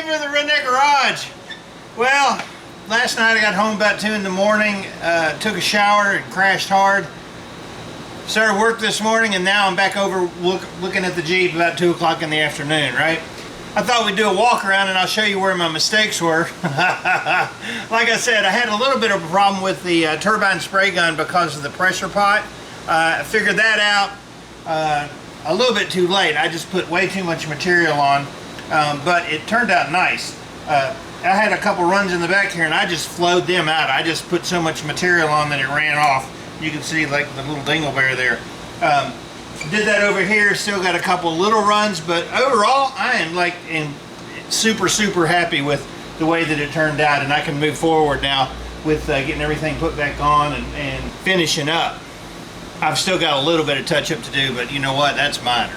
day for the Redneck Garage. Well, last night I got home about 2 in the morning, took a shower and crashed hard. Started work this morning and now I'm back over looking at the Jeep about 2 o'clock in the afternoon, right? I thought we'd do a walk around and I'll show you where my mistakes were. Like I said, I had a little bit of a problem with the turbine spray gun because of the pressure pot. I figured that out a little bit too late. I just put way too much material on, but it turned out nice. I had a couple runs in the back here and I just flowed them out. I just put so much material on that it ran off. You can see like the little dingleberry there. Did that over here, still got a couple little runs, but overall I am super happy with the way that it turned out, and I can move forward now with getting everything put back on and finishing up. I've still got a little bit of touch up to do, but you know what, that's minor.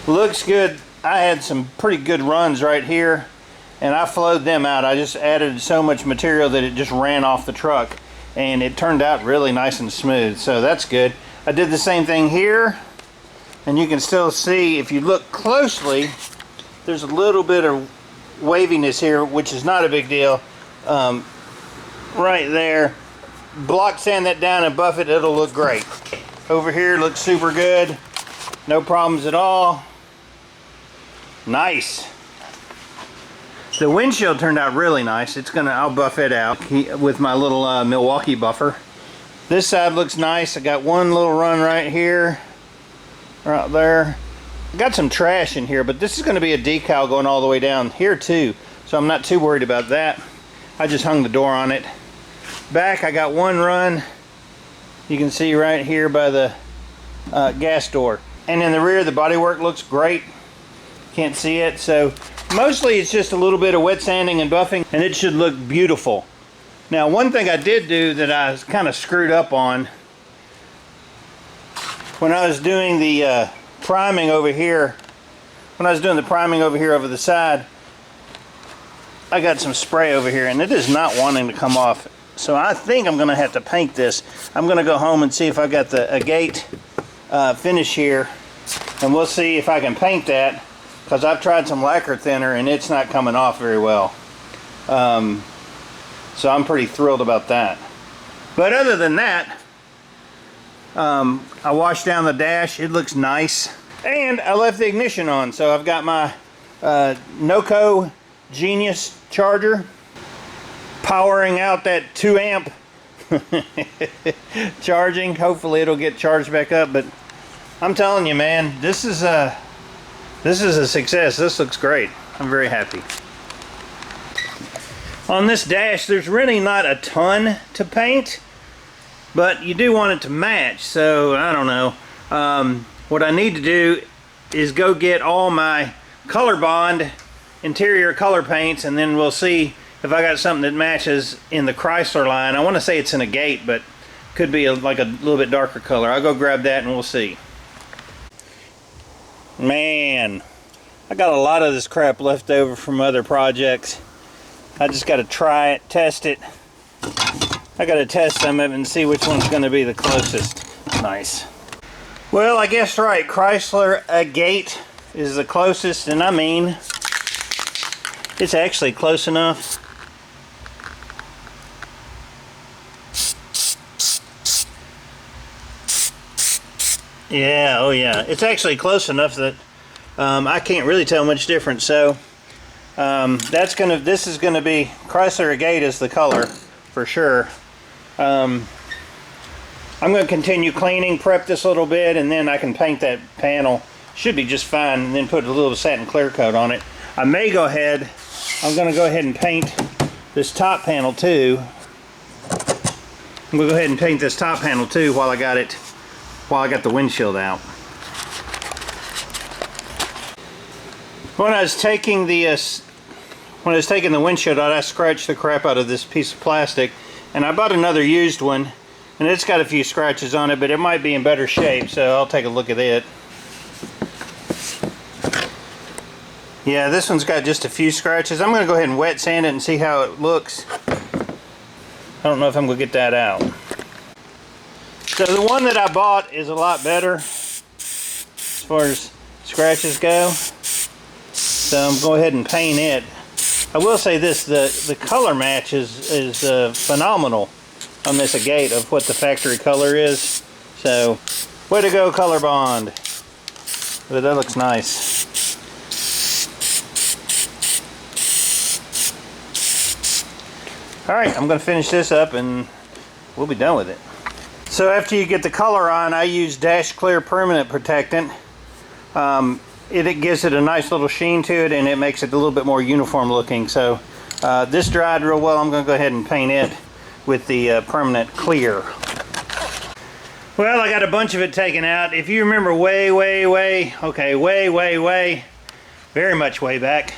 Looks good. I had some pretty good runs right here and I flowed them out. I just added so much material that it just ran off the truck and it turned out really nice and smooth, so that's good. I did the same thing here, and you can still see, if you look closely, there's a little bit of waviness here, which is not a big deal. Right there, block sand that down and buff it, it'll look great. Over here looks super good, no problems at all. Nice. The windshield turned out really nice. I'll buff it out with my little Milwaukee buffer. This side looks nice. I got one little run right here, right there. I got some trash in here, but this is going to be a decal going all the way down here too, so I'm not too worried about that. I just hung the door on it. Back, I got one run. You can see right here by the gas door. And in the rear, the bodywork looks great. Can't see it, so mostly it's just a little bit of wet sanding and buffing, and it should look beautiful. Now, one thing I did do that I was kind of screwed up on, when I was doing the priming over here, over the side, I got some spray over here and it is not wanting to come off. So I think I'm going to have to paint this. I'm going to go home and see if I got the agate finish here, and we'll see if I can paint that, because I've tried some lacquer thinner and it's not coming off very well. So I'm pretty thrilled about that. But other than that, I washed down the dash. It looks nice. And I left the ignition on. So I've got my Noco Genius charger powering out that 2 amp charging. Hopefully it'll get charged back up. But I'm telling you, man, this is a success. This looks great. I'm very happy. On this dash, there's really not a ton to paint, but you do want it to match, so I don't know. What I need to do is go get all my Colorbond interior color paints, and then we'll see if I got something that matches in the Chrysler line. I want to say it's an agate, but could be like a little bit darker color. I'll go grab that and we'll see. Man, I got a lot of this crap left over from other projects. I just got to try it, test it. I got to test some of it and see which one's going to be the closest. Nice. Well, I guess right. Chrysler agate is the closest, and I mean, it's actually close enough. Yeah, oh yeah. It's actually close enough that I can't really tell much difference. So this is gonna be Chrysler agate is the color for sure. I'm gonna continue cleaning, prep this a little bit, and then I can paint that panel. Should be just fine, and then put a little satin clear coat on it. I may go ahead, I'm gonna go ahead and paint this top panel too. I'm gonna go ahead and paint this top panel too while I got the windshield out. When I was taking the windshield out, I scratched the crap out of this piece of plastic, and I bought another used one, and it's got a few scratches on it, but it might be in better shape, so I'll take a look at it. Yeah, this one's got just a few scratches. I'm going to go ahead and wet sand it and see how it looks. I don't know if I'm going to get that out. So the one that I bought is a lot better as far as scratches go. So I'm going to go ahead and paint it. I will say this, the color match is phenomenal on this Agate of what the factory color is. So, way to go, Colorbond. But that looks nice. Alright, I'm going to finish this up and we'll be done with it. So after you get the color on, I use Dash Clear Permanent Protectant. It gives it a nice little sheen to it, and it makes it a little bit more uniform looking. So this dried real well. I'm going to go ahead and paint it with the Permanent Clear. Well, I got a bunch of it taken out. If you remember way very much way back,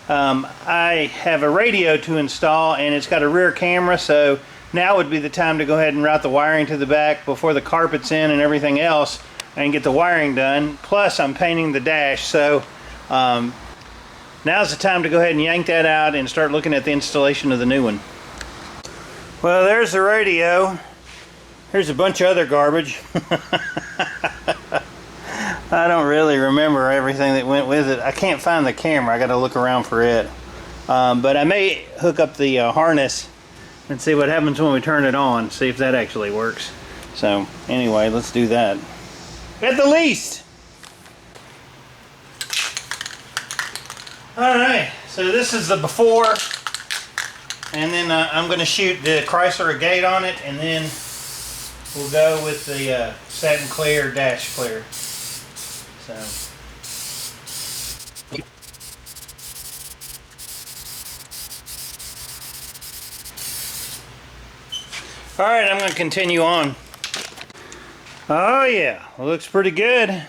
I have a radio to install, and it's got a rear camera, so now would be the time to go ahead and route the wiring to the back before the carpet's in and everything else, and get the wiring done. Plus I'm painting the dash, so now's the time to go ahead and yank that out and start looking at the installation of the new one. Well, there's the radio. Here's a bunch of other garbage. I don't really remember everything that went with it. I can't find the camera. I got to look around for it. But I may hook up the harness and see what happens when we turn it on. See if that actually works. So anyway, let's do that. At the least. Alright, so this is the before. And then I'm going to shoot the Chrysler Agate on it. And then we'll go with the Satin Clear, Dash Clear. So. Alright, I'm going to continue on. Oh yeah, it looks pretty good.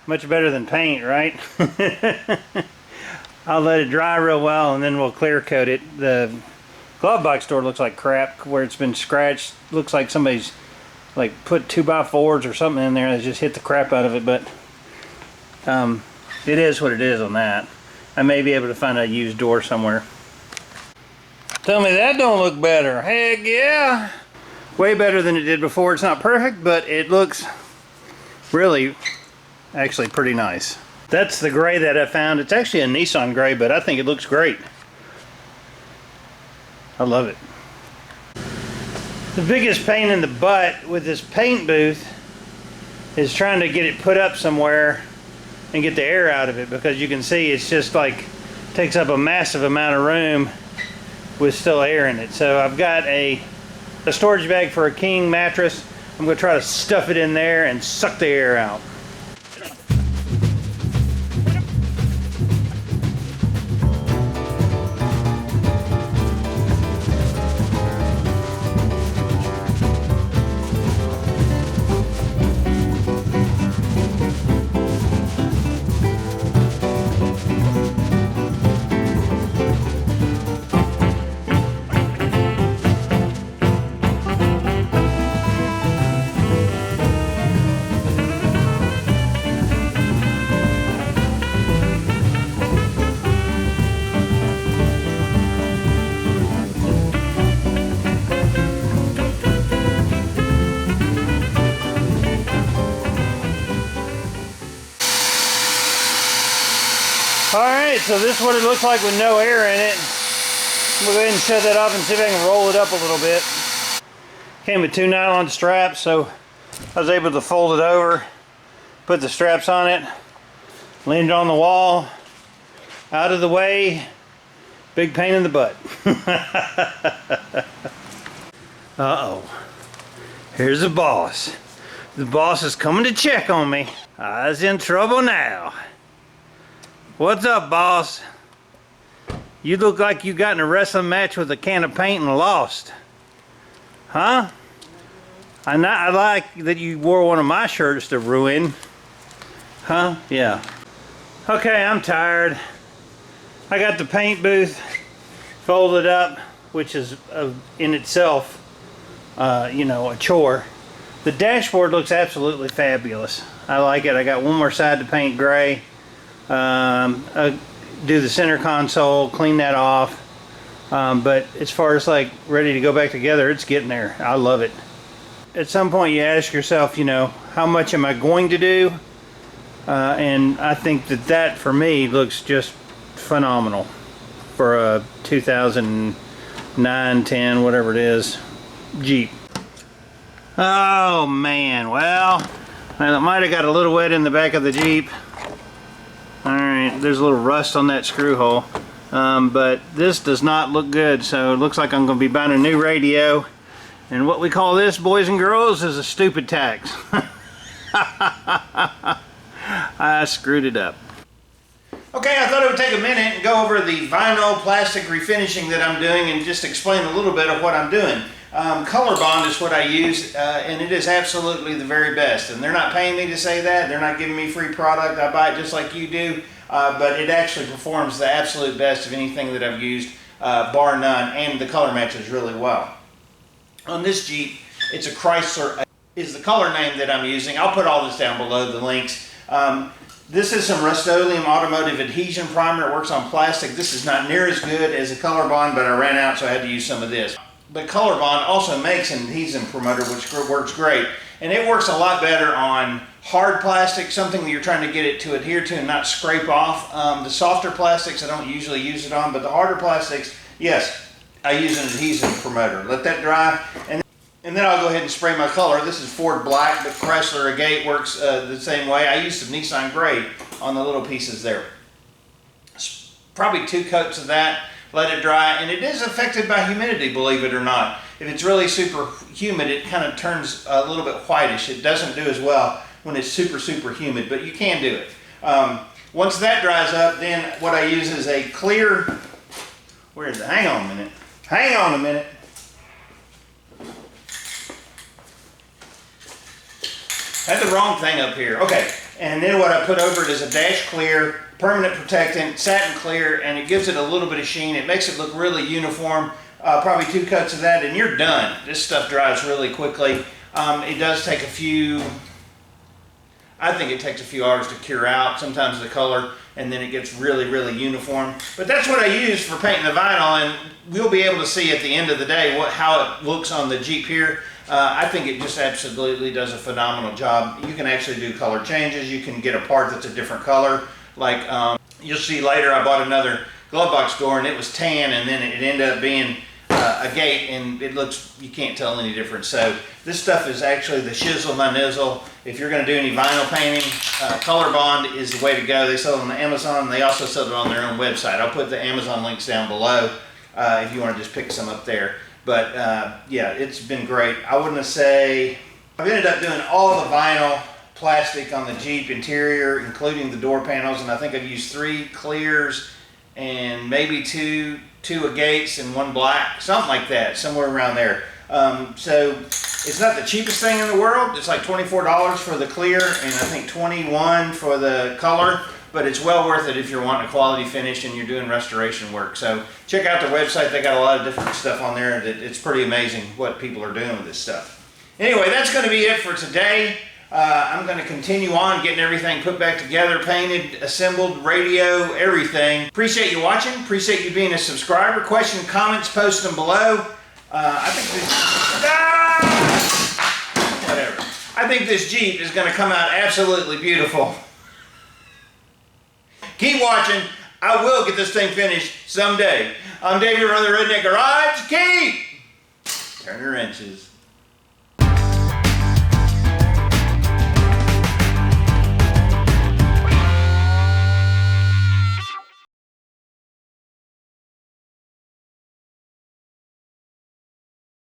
Much better than paint, right? I'll let it dry real well and then we'll clear coat it. The glove box door looks like crap where it's been scratched. Looks like somebody's like put 2x4s or something in there that just hit the crap out of it, but it is what it is on that. I may be able to find a used door somewhere. Tell me that don't look better. Heck yeah! Way better than it did before. It's not perfect, but it looks really actually pretty nice. That's the gray that I found. It's actually a Nissan gray, but I think it looks great. I love it. The biggest pain in the butt with this paint booth is trying to get it put up somewhere and get the air out of it, because you can see it's just like takes up a massive amount of room with still air in it. So I've got a storage bag for a king mattress. I'm going to try to stuff it in there and suck the air out. Alright, so this is what it looks like with no air in it. We'll go ahead and shut that off and see if I can roll it up a little bit. Came with 2 nylon straps, so I was able to fold it over, put the straps on it, lean it on the wall, out of the way. Big pain in the butt. Uh-oh. Here's the boss. The boss is coming to check on me. I was in trouble now. What's up, boss? You look like you got in a wrestling match with a can of paint and lost. Huh? I like that you wore one of my shirts to ruin. Huh? Yeah. Okay, I'm tired. I got the paint booth folded up, which is in itself, you know, a chore. The dashboard looks absolutely fabulous. I like it. I got one more side to paint gray. Do the center console, clean that off. But as far as like ready to go back together, it's getting there. I love it. At some point you ask yourself, you know, how much am I going to do? And I think that for me looks just phenomenal for a 2009, 10, whatever it is, Jeep. Oh man, well, it might have got a little wet in the back of the Jeep. Alright, there's a little rust on that screw hole. But this does not look good, so it looks like I'm going to be buying a new radio. And what we call this, boys and girls, is a stupid tax. I screwed it up. Okay, I thought it would take a minute and go over the vinyl plastic refinishing that I'm doing and just explain a little bit of what I'm doing. Colorbond is what I use, and it is absolutely the very best. And they're not paying me to say that. They're not giving me free product. I buy it just like you do. But it actually performs the absolute best of anything that I've used, bar none, and the color matches really well. On this Jeep, it's a Chrysler, is the color name that I'm using. I'll put all this down below, the links. This is some Rust-Oleum automotive adhesion primer. It works on plastic. This is not near as good as a Colorbond, but I ran out, so I had to use some of this. But Colorbond also makes an adhesion promoter, which works great. And it works a lot better on hard plastic, something that you're trying to get it to adhere to and not scrape off. The softer plastics, I don't usually use it on, but the harder plastics, yes, I use an adhesion promoter. Let that dry, and then I'll go ahead and spray my color. This is Ford Black, but Chrysler Agate works the same way. I used some Nissan Gray on the little pieces there. Probably 2 coats of that. Let it dry, and it is affected by humidity, believe it or not. If it's really super humid, it kind of turns a little bit whitish. It doesn't do as well when it's super humid, but you can do it. Once that dries up, then what I use is a clear, where is it? Hang on a minute. Hang on a minute. I had the wrong thing up here. Okay, and then what I put over it is a dash clear, permanent protectant, satin clear, and it gives it a little bit of sheen. It makes it look really uniform. Probably 2 coats of that and you're done. This stuff dries really quickly. It does take I think it takes a few hours to cure out, sometimes the color, and then it gets really uniform. But that's what I use for painting the vinyl, and we'll be able to see at the end of the day how it looks on the Jeep here. I think it just absolutely does a phenomenal job. You can actually do color changes. You can get a part that's a different color. Like you'll see later, I bought another glove box door and it was tan, and then it ended up being a gate, and it looks, you can't tell any difference. So this stuff is actually the shizzle my nizzle. If you're going to do any vinyl painting, Colorbond is the way to go. They sell it on Amazon. They also sell it on their own website. I'll put the Amazon links down below if you want to just pick some up there. But yeah, it's been great. I wouldn't say, I've ended up doing all the vinyl plastic on the Jeep interior, including the door panels, and I think I've used 3 clears and maybe two agates and 1 black, something like that, somewhere around there. So it's not the cheapest thing in the world. It's like $24 for the clear and I think $21 for the color, but it's well worth it if you're wanting a quality finish and you're doing restoration work. So check out their website. They got a lot of different stuff on there. It's pretty amazing what people are doing with this stuff. Anyway, that's going to be it for today. I'm going to continue on getting everything put back together, painted, assembled, radio, everything. Appreciate you watching. Appreciate you being a subscriber. Question, comments, post them below. I think this Jeep is going to come out absolutely beautiful. Keep watching. I will get this thing finished someday. I'm David from the Redneck Garage. Keep turning wrenches.